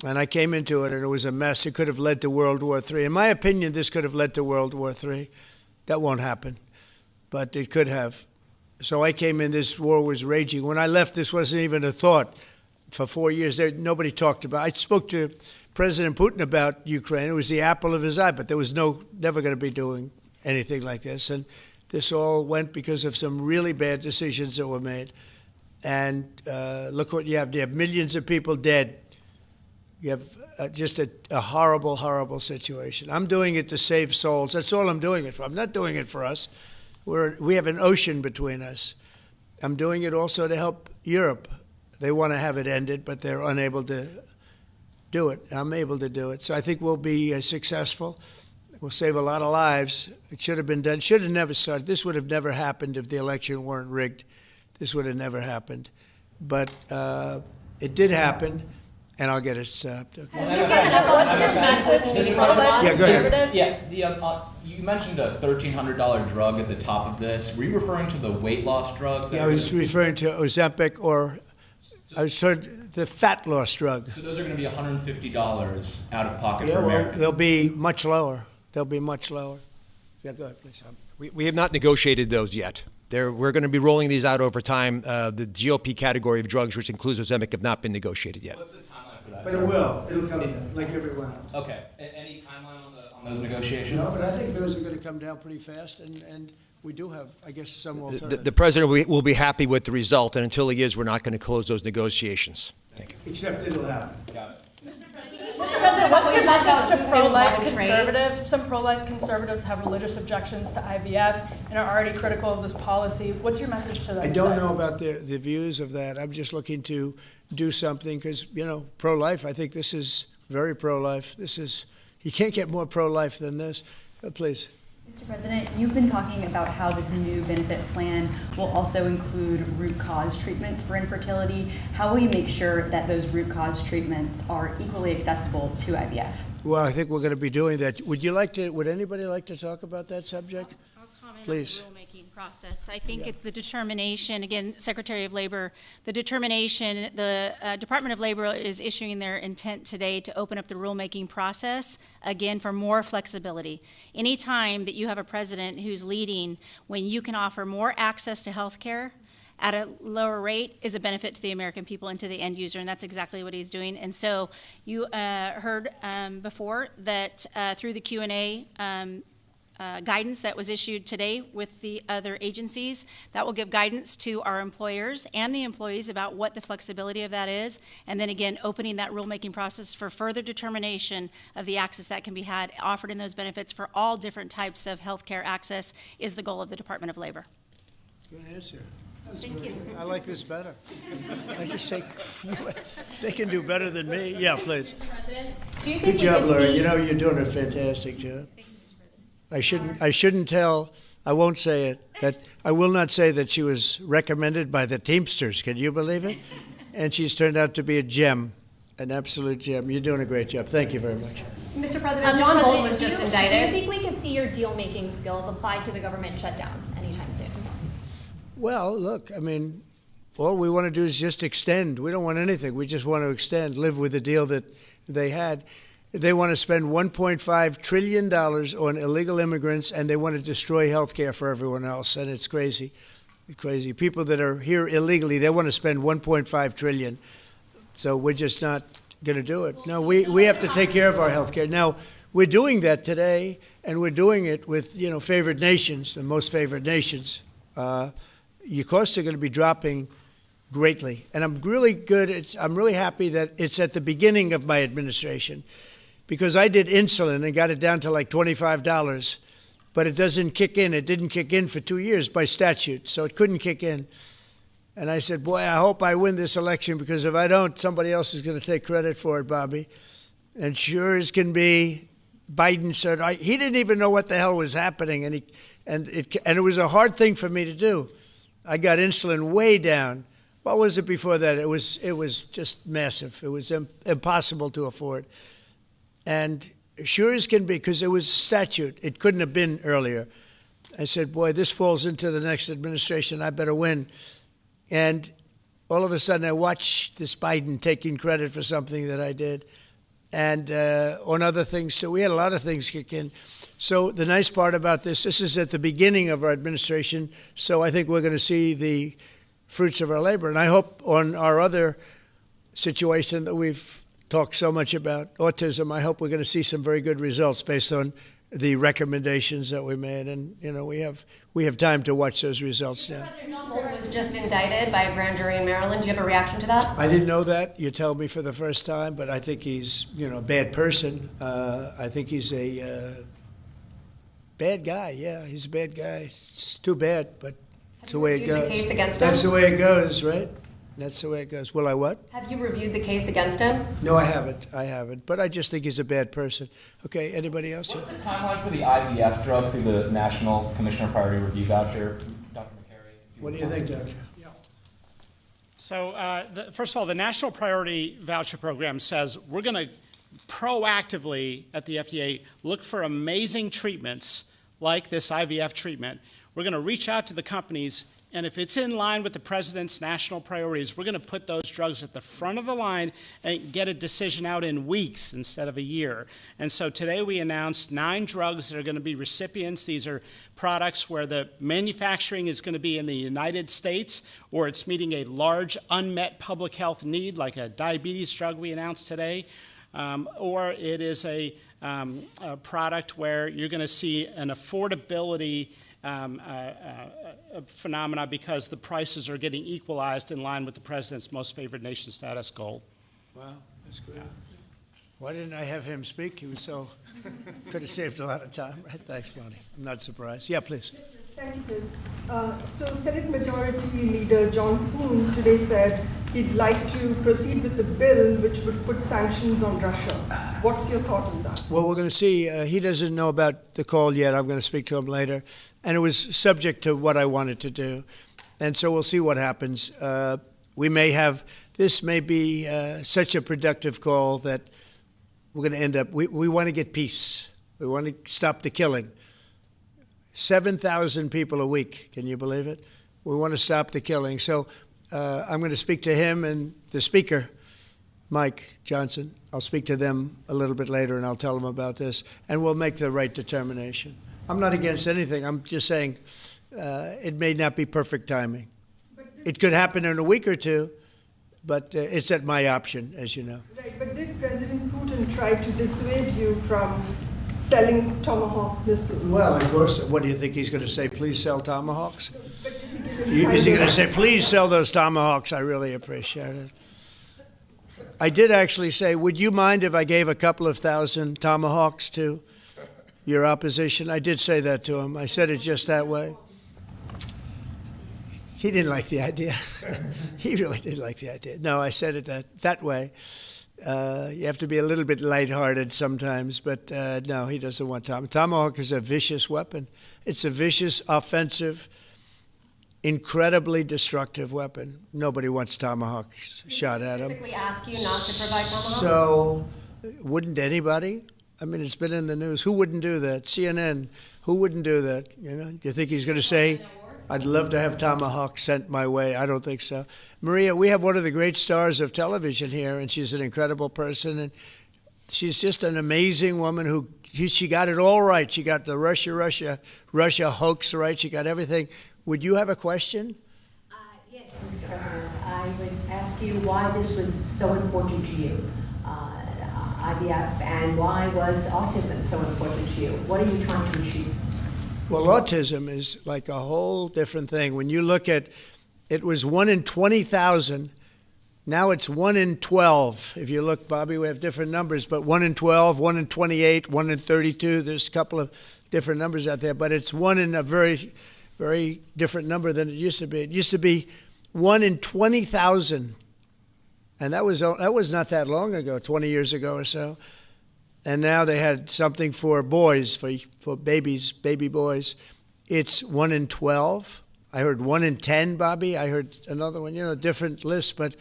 And I came into it, and it was a mess. It could have led to World War III. In my opinion, this could have led to World War III. That won't happen, but it could have. So I came in, this war was raging. When I left, this wasn't even a thought. for 4 years, nobody talked about. I spoke to President Putin about Ukraine. It was the apple of his eye, but there was never going to be doing anything like this. And this all went because of some really bad decisions that were made. And look what you have. You have millions of people dead. You have just a horrible, horrible situation. I'm doing it to save souls. That's all I'm doing it for. I'm not doing it for us. We have an ocean between us. I'm doing it also to help Europe. They want to have it ended, but they're unable to do it. I'm able to do it. So I think we'll be successful. We'll save a lot of lives. It should have been done. Should have never started. This would have never happened if the election weren't rigged. This would have never happened. But it did happen, and I'll get it stopped. Okay. What's your message to pro-life conservatives? Yeah, you mentioned a $1,300 drug at the top of this. Were you referring to the weight loss drugs? Yeah, I was referring to Ozempic, or I was referring the fat loss drug. So those are going to be $150 out of pocket for Yeah, well, Americans. they'll be much lower. They'll be much lower. Yeah, go ahead, please. We have not negotiated those yet. We're going to be rolling these out over time. The GLP category of drugs, which includes Ozempic, have not been negotiated yet. What's the timeline for that? But it will. It'll come down, like everyone else. Okay. Any timeline on those negotiations? No, but I think those are going to come down pretty fast, and we do have, I guess, some alternatives. The president will be happy with the result, and until he is, we're not going to close those negotiations. Thank you. Except it'll happen. Got it. Mr. President, what's your message to pro-life conservatives? Some pro-life conservatives have religious objections to IVF and are already critical of this policy. What's your message to them? I don't know about the views of that. I'm just looking to do something because, pro-life, I think this is very pro-life. You can't get more pro-life than this. Please. Mr. President, you've been talking about how this new benefit plan will also include root cause treatments for infertility. How will you make sure that those root cause treatments are equally accessible to IVF? Well, I think we're going to be doing that. Would anybody like to talk about that subject? I'll comment Please. on the rulemaking process. I think it's the determination, again, Secretary of Labor, the determination, the Department of Labor is issuing their intent today to open up the rulemaking process, again, for more flexibility. Anytime that you have a president who's leading when you can offer more access to health care at a lower rate is a benefit to the American people and to the end user, and that's exactly what he's doing. And so you heard before that through the Q&A guidance that was issued today with the other agencies, that will give guidance to our employers and the employees about what the flexibility of that is, and then again, opening that rulemaking process for further determination of the access that can be had, offered in those benefits for all different types of healthcare access is the goal of the Department of Labor. Good answer. Thank you. I like this better. I just say, they can do better than me. Yeah, please. Good job, Laurie. You're doing a fantastic job. I shouldn't tell, I won't say it, that I will not say that she was recommended by the Teamsters. Can you believe it? And she's turned out to be a gem, an absolute gem. You're doing a great job. Thank you very much. Mr. President, John Bolton was just indicted. Do you think we could see your deal-making skills applied to the government shutdown anytime soon? Well, look, all we want to do is just extend. We don't want anything. We just want to extend, live with the deal that they had. They want to spend $1.5 trillion on illegal immigrants, and they want to destroy health care for everyone else, and it's crazy. It's crazy. People that are here illegally, they want to spend $1.5 trillion. So we're just not going to do it. No, we have to take care of our health care. Now, we're doing that today, and we're doing it with, favored nations, the most favored nations. Your costs are going to be dropping greatly. And I'm really happy that it's at the beginning of my administration, because I did insulin and got it down to like $25, but it doesn't kick in. It didn't kick in for 2 years by statute, so it couldn't kick in. And I said, boy, I hope I win this election, because if I don't, somebody else is going to take credit for it, Bobby. And sure as can be, Biden said, he didn't even know what the hell was happening, and it was a hard thing for me to do. I got insulin way down. What was it before that? It was just massive. It was impossible to afford. And sure as can be, because it was statute, it couldn't have been earlier. I said, boy, this falls into the next administration. I better win. And all of a sudden, I watched this Biden taking credit for something that I did, and on other things too. We had a lot of things kick in. So the nice part about this is at the beginning of our administration, so I think we're going to see the fruits of our labor. And I hope on our other situation that we've talked so much about, autism, I hope we're going to see some very good results based on the recommendations that we made. And, you know, we have time to watch those results now. Bolton was just indicted by a grand jury in Maryland. Do you have a reaction to that? I didn't know that. You tell me for the first time, but I think he's, you know, a bad person. I think he's a bad guy. Yeah, he's a bad guy. It's too bad, but it's the way it goes. Have you reviewed the case against him? That's the way it goes, right? That's the way it goes. Will I what? Have you reviewed the case against him? No, I haven't. But I just think he's a bad person. Okay, anybody else? What's the timeline for the IVF drug through the National Commissioner Priority Review Voucher? Dr. McCary? What do you think, Doctor? So, first of all, the National Priority Voucher Program says we're going to proactively at the FDA look for amazing treatments like this IVF treatment. We're going to reach out to the companies, and if it's in line with the president's national priorities, we're going to put those drugs at the front of the line and get a decision out in weeks instead of a year. And so today we announced 9 drugs that are going to be recipients. These are products where the manufacturing is going to be in the United States, or it's meeting a large unmet public health need, like a diabetes drug we announced today, or it is a product where you're going to see an affordability phenomena because the prices are getting equalized in line with the president's most favored nation status goal. Wow, that's good. Why didn't I have him speak? He was so, could have saved a lot of time, right? Thanks, Ronnie. I'm not surprised. Yeah, please. Thank you, Chris. So Senate Majority Leader John Thune today said he'd like to proceed with the bill which would put sanctions on Russia. What's your thought on that? Well, we're going to see. He doesn't know about the call yet. I'm going to speak to him later. And it was subject to what I wanted to do. And so we'll see what happens. We may have, this may be such a productive call that we're going to end up, we want to get peace. We want to stop the killing. 7,000 people a week. Can you believe it? We want to stop the killing. So I'm going to speak to him and the speaker, Mike Johnson. I'll speak to them a little bit later, and I'll tell them about this, and we'll make the right determination. I'm not against anything. I'm just saying it may not be perfect timing. It could happen in a week or two, but it's at my option, as you know. Right, but did President Putin try to dissuade you from selling Tomahawk missiles? Well, of course. What do you think he's going to say? Please sell Tomahawks? Is he going to say, please sell those Tomahawks? I really appreciate it. I did actually say, would you mind if I gave a couple of thousand Tomahawks to your opposition? I did say that to him. I said it just that way. He didn't like the idea. He really didn't like the idea. No, I said it that way. You have to be a little bit lighthearted sometimes, but no, he doesn't want Tomahawk is a vicious weapon. It's a vicious, offensive, incredibly destructive weapon. Nobody wants Tomahawk shot at them. Specifically ask you not to provide Tomahawks? So, wouldn't anybody? I mean, it's been in the news. Who wouldn't do that? CNN. Who wouldn't do that? You know, do you think he's going to say, I'd love to have Tomahawk sent my way? I don't think so. Maria, we have one of the great stars of television here, and she's an incredible person, and she's just an amazing woman who, she got it all right. She got the Russia hoax right. She got everything. Would you have a question? Yes, Mr. President. I would ask you why this was so important to you, IVF, and why was autism so important to you? What are you trying to achieve? Well, autism is like a whole different thing. When you look at, it was 1 in 20,000. Now it's 1 in 12. If you look, Bobby, we have different numbers, but 1 in 12, 1 in 28, 1 in 32. There's a couple of different numbers out there, but it's 1 in a very, very different number than it used to be. It used to be 1 in 20,000, and that was not that long ago, 20 years ago or so. And now they had something for boys, for babies, baby boys. It's 1 in 12. I heard 1 in 10, Bobby. I heard another one, you know, different lists. But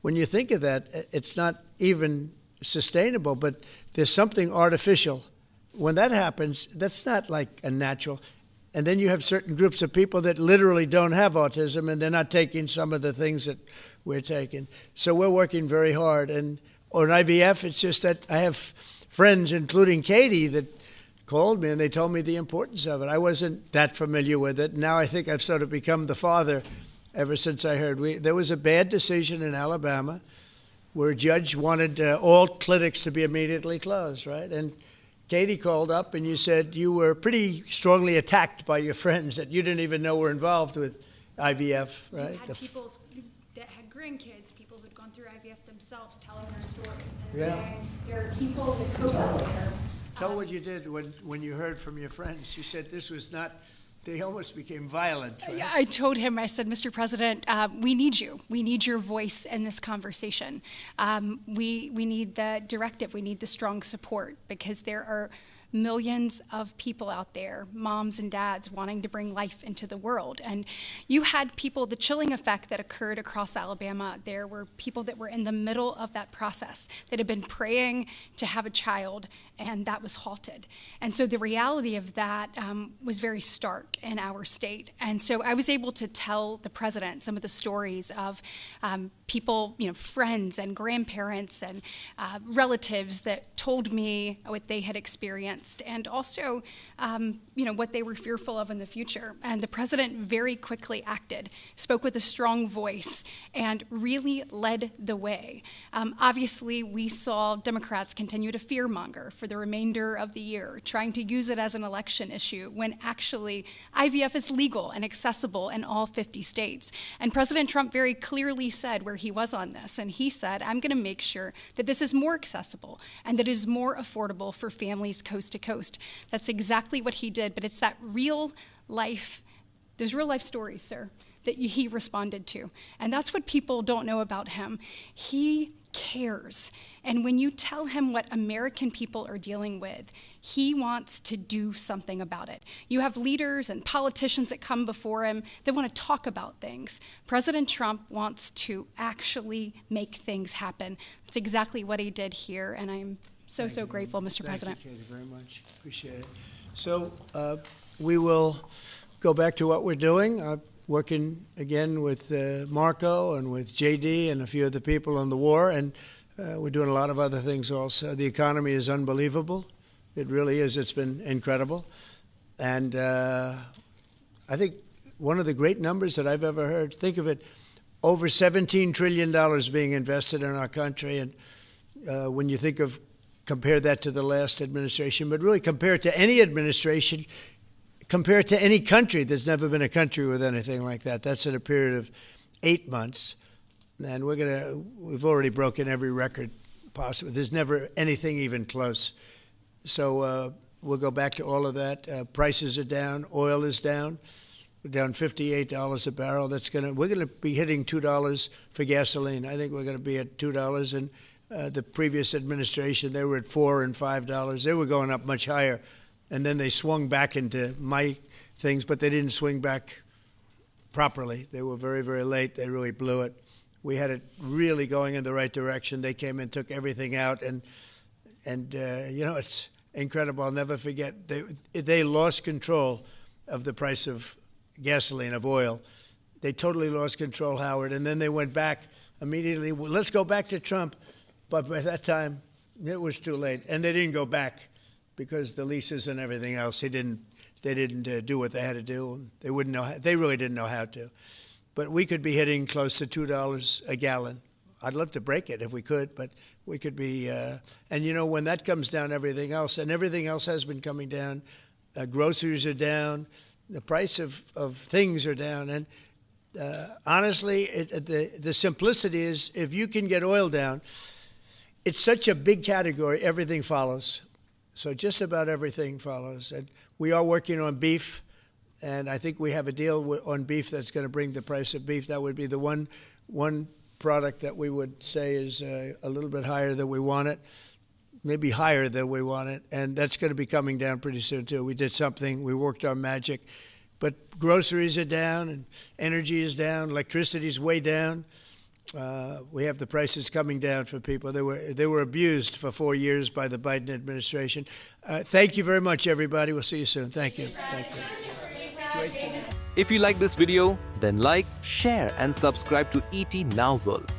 when you think of that, it's not even sustainable, but there's something artificial. When that happens, that's not like a natural. And then you have certain groups of people that literally don't have autism, and they're not taking some of the things that we're taking. So we're working very hard. And on IVF, it's just that I have friends, including Katie, that called me and they told me the importance of it. I wasn't that familiar with it. Now I think I've sort of become the father ever since I heard. There was a bad decision in Alabama where a judge wanted all clinics to be immediately closed, right? And Katie called up and you said you were pretty strongly attacked by your friends that you didn't even know were involved with IVF, right? You had people that had grandkids, people who'd gone through IVF themselves, telling their story and saying there are people that cope out there. Tell what you did when you heard from your friends. You said this was not, they almost became violent, right? Yeah, I told him, I said, Mr. President, we need you. We need your voice in this conversation. We need the directive. We need the strong support, because there are millions of people out there, moms and dads, wanting to bring life into the world. And you had people, the chilling effect that occurred across Alabama, there were people that were in the middle of that process that had been praying to have a child, and that was halted. And so the reality of that was very stark in our state. And so I was able to tell the president some of the stories of people, friends and grandparents and relatives that told me what they had experienced, and also what they were fearful of in the future. And the president very quickly acted, spoke with a strong voice, and really led the way. Obviously, we saw Democrats continue to fearmonger for the remainder of the year, trying to use it as an election issue, when actually IVF is legal and accessible in all 50 states. And President Trump very clearly said where he was on this, and he said, I'm going to make sure that this is more accessible and that it is more affordable for families coast to coast. That's exactly what he did, but it's that real life, those real life stories, sir, that he responded to. And that's what people don't know about him. He cares. And when you tell him what American people are dealing with, he wants to do something about it. You have leaders and politicians that come before him that want to talk about things. President Trump wants to actually make things happen. That's exactly what he did here, and I'm so grateful, Mr. President. Thank you, Katie, very much. Appreciate it. So we will go back to what we're doing. Working again with Marco and with JD and a few other people on the war, and we're doing a lot of other things also. The economy is unbelievable. It really is. It's been incredible. And I think one of the great numbers that I've ever heard, think of it, over $17 trillion being invested in our country. And when you think of, compare that to the last administration, but really compare it to any administration, compare it to any country. There's never been a country with anything like that. That's in a period of 8 months. And we've already broken every record possible. There's never anything even close. So we'll go back to all of that. Prices are down. Oil is down. We're down $58 a barrel. We're going to be hitting $2 for gasoline. I think we're going to be at $2. And the previous administration, they were at $4 and $5. They were going up much higher. And then they swung back into my things, but they didn't swing back properly. They were very, very late. They really blew it. We had it really going in the right direction. They came and took everything out, and it's incredible. I'll never forget. They lost control of the price of gasoline, of oil. They totally lost control, Howard, and then they went back immediately. Well, let's go back to Trump. But by that time, it was too late, and they didn't go back, because the leases and everything else, they didn't do what they had to do. They wouldn't know. They really didn't know how to. But we could be hitting close to $2 a gallon. I'd love to break it if we could, but we could be. And when that comes down, everything else has been coming down. Groceries are down. The price of things are down. And honestly, the simplicity is, if you can get oil down, it's such a big category. Everything follows. So just about everything follows. And we are working on beef, and I think we have a deal on beef that's going to bring the price of beef. That would be the one product that we would say is a little bit higher than we want it, maybe higher than we want it, and that's going to be coming down pretty soon too. We did something. We worked our magic. But groceries are down, and energy is down. Electricity is way down. We have the prices coming down for people. They were abused for 4 years by the Biden administration. Thank you very much, everybody. We'll see you soon. Thank you. Thank you. If you like this video, then like, share, and subscribe to ET Now World.